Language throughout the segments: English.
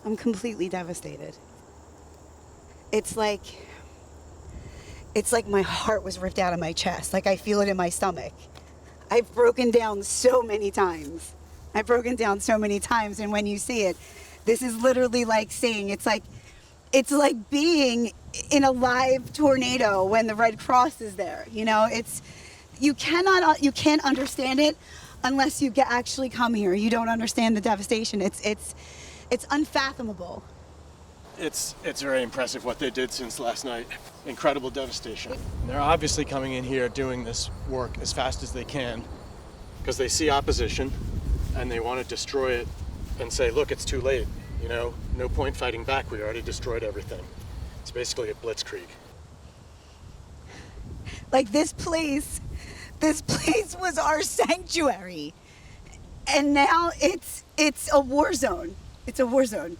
I'm completely devastated. It's like my heart was ripped out of my chest. Like I feel it in my stomach. I've broken down so many times. And when you see it, this is literally like saying, it's like being in a live tornado when the Red Cross is there. You know, you can't understand it unless you actually come here. You don't understand the devastation. It's unfathomable. It's very impressive what they did since last night. Incredible devastation. They're obviously coming in here doing this work as fast as they can because they see opposition and they want to destroy it and say, look, it's too late. You know, no point fighting back. We already destroyed everything. It's basically a blitzkrieg. Like this place was our sanctuary. And now it's a war zone. It's a war zone.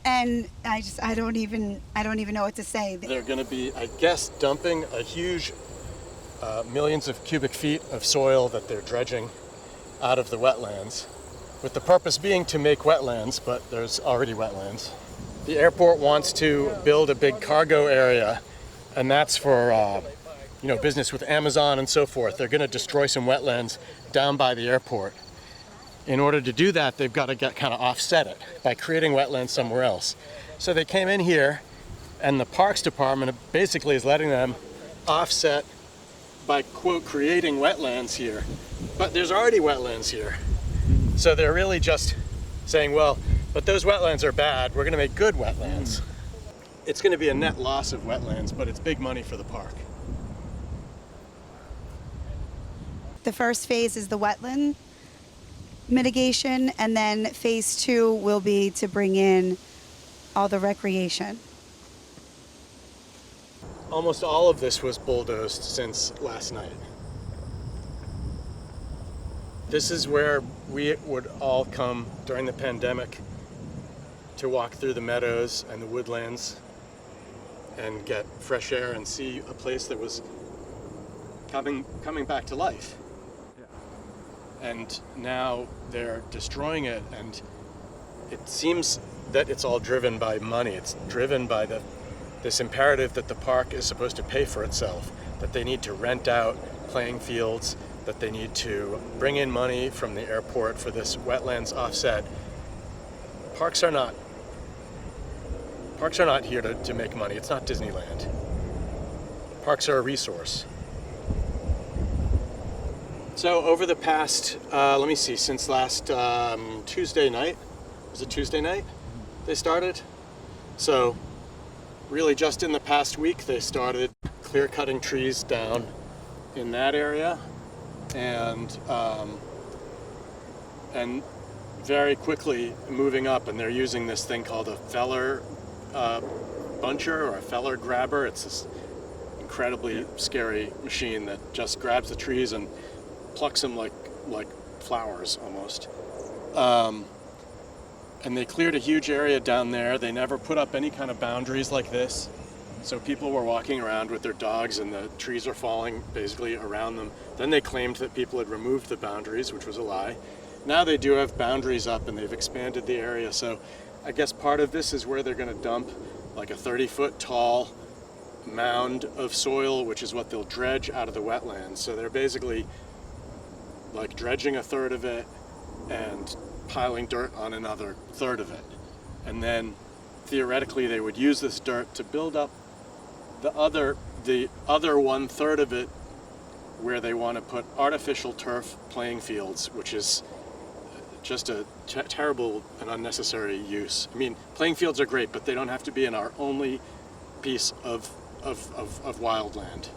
And I don't even know what to say. They're going to be, I guess, dumping a huge millions of cubic feet of soil that they're dredging out of the wetlands, with the purpose being to make wetlands, but there's already wetlands. The airport wants to build a big cargo area, and that's for business with Amazon and so forth. They're going to destroy some wetlands down by the airport. In order to do that, they've got to kind of offset it by creating wetlands somewhere else. So they came in here, and the Parks Department basically is letting them offset by, quote, creating wetlands here. But there's already wetlands here. So they're really just saying, well, but those wetlands are bad. We're going to make good wetlands. It's going to be a net loss of wetlands, but it's big money for the park. The first phase is the wetland mitigation, and then phase 2 will be to bring in all the recreation. Almost all of this was bulldozed since last night. This is where we would all come during the pandemic to walk through the meadows and the woodlands and get fresh air and see a place that was coming back to life. And now they're destroying it, and it seems that it's all driven by money. It's driven by this imperative that the park is supposed to pay for itself, that they need to rent out playing fields, that they need to bring in money from the airport for this wetlands offset. Parks are not here to make money. It's not Disneyland. Parks are a resource. So over the past, since last Tuesday night, was it Tuesday night they started? So really just in the past week, they started clear cutting trees down in that area and very quickly moving up, and they're using this thing called a feller buncher or a feller grabber. It's this incredibly scary machine that just grabs the trees and plucks them like flowers almost. And they cleared a huge area down there. They never put up any kind of boundaries like this. So people were walking around with their dogs and the trees are falling basically around them. Then they claimed that people had removed the boundaries, which was a lie. Now they do have boundaries up and they've expanded the area. So I guess part of this is where they're going to dump like a 30-foot tall mound of soil, which is what they'll dredge out of the wetlands. So they're basically like dredging a third of it and piling dirt on another third of it. And then theoretically they would use this dirt to build up the other 1/3 of it where they want to put artificial turf playing fields, which is just a terrible and unnecessary use. I mean, playing fields are great, but they don't have to be in our only piece of wildland.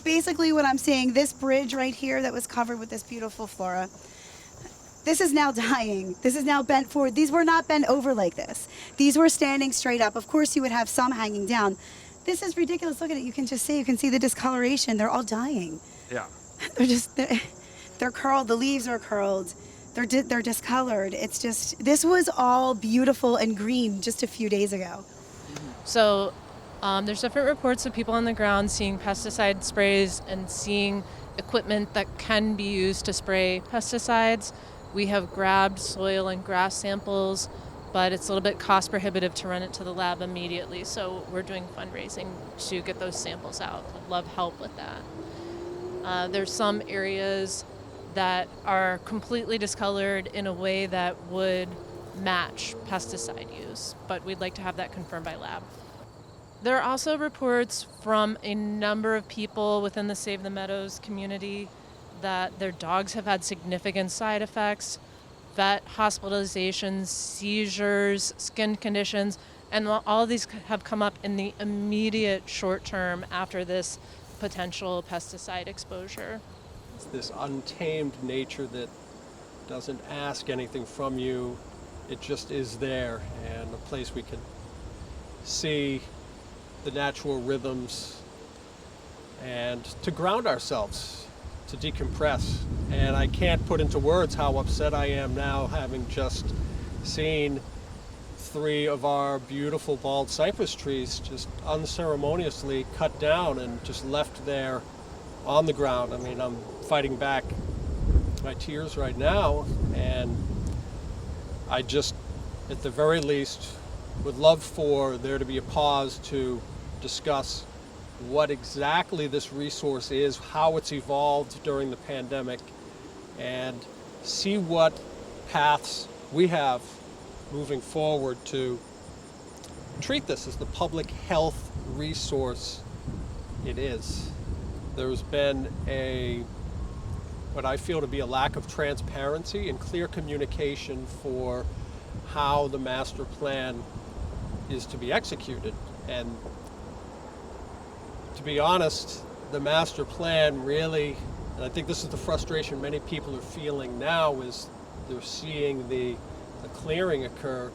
Basically what I'm saying, this bridge right here that was covered with this beautiful flora, this is now dying. This is now bent forward. These were not bent over like this. These were standing straight up. Of course you would have some hanging down. This is ridiculous. Look at it. You can see the discoloration. They're all dying. Yeah. They're curled. The leaves are curled. They're discolored. It's just, this was all beautiful and green just a few days ago. So there's different reports of people on the ground seeing pesticide sprays and seeing equipment that can be used to spray pesticides. We have grabbed soil and grass samples, but it's a little bit cost prohibitive to run it to the lab immediately. So we're doing fundraising to get those samples out. Would love help with that. There's some areas that are completely discolored in a way that would match pesticide use, but we'd like to have that confirmed by lab. There are also reports from a number of people within the Save the Meadows community that their dogs have had significant side effects, vet hospitalizations, seizures, skin conditions, and all of these have come up in the immediate short term after this potential pesticide exposure. It's this untamed nature that doesn't ask anything from you. It just is there, and a place we can see the natural rhythms and to ground ourselves, to decompress. And I can't put into words how upset I am now, having just seen 3 of our beautiful bald cypress trees just unceremoniously cut down and just left there on the ground. I mean, I'm fighting back my tears right now, and I just, at the very least, would love for there to be a pause to discuss what exactly this resource is, how it's evolved during the pandemic, and see what paths we have moving forward to treat this as the public health resource it is. There's been what I feel to be a lack of transparency and clear communication for how the master plan is to be executed. And to be honest, the master plan really, and I think this is the frustration many people are feeling now, is they're seeing the clearing occur.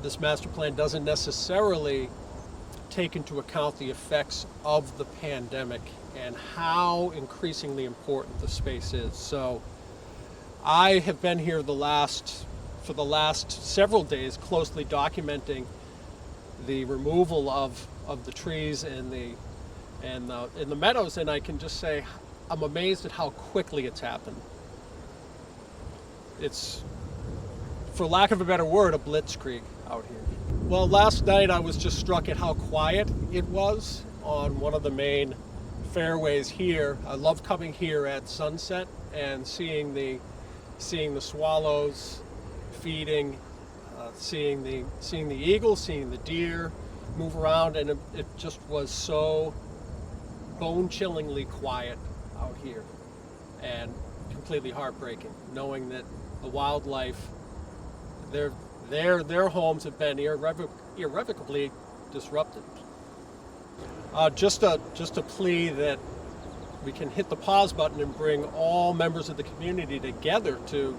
This master plan doesn't necessarily take into account the effects of the pandemic and how increasingly important the space is. So I have been here for the last several days closely documenting the removal of the trees in the meadows, and I can just say I'm amazed at how quickly it's happened. It's, for lack of a better word, a blitzkrieg out here. Well, last night I was just struck at how quiet it was on one of the main fairways here. I love coming here at sunset and seeing the swallows feeding, seeing the eagles, seeing the deer move around, and it just was so bone-chillingly quiet out here, and completely heartbreaking, knowing that the wildlife, their homes have been irrevocably disrupted. Just a plea that we can hit the pause button and bring all members of the community together to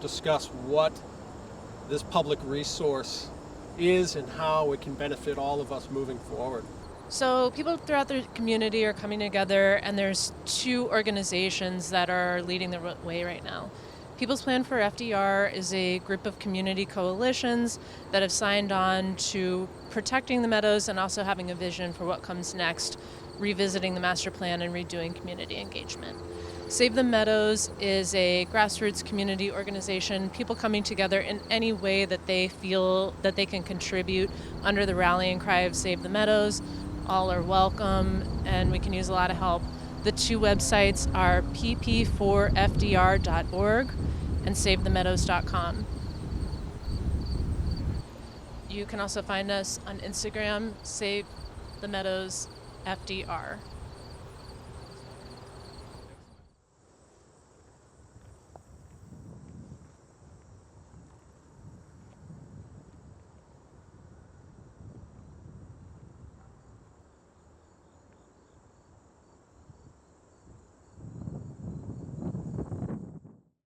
discuss what this public resource is and how it can benefit all of us moving forward. So people throughout the community are coming together, and there's 2 organizations that are leading the way right now. People's Plan for FDR is a group of community coalitions that have signed on to protecting the meadows and also having a vision for what comes next, revisiting the master plan and redoing community engagement. Save the Meadows is a grassroots community organization, people coming together in any way that they feel that they can contribute under the rallying cry of Save the Meadows. All are welcome, and we can use a lot of help. The 2 websites are pp4fdr.org and savethemeadows.com. You can also find us on Instagram, Save the Meadows FDR.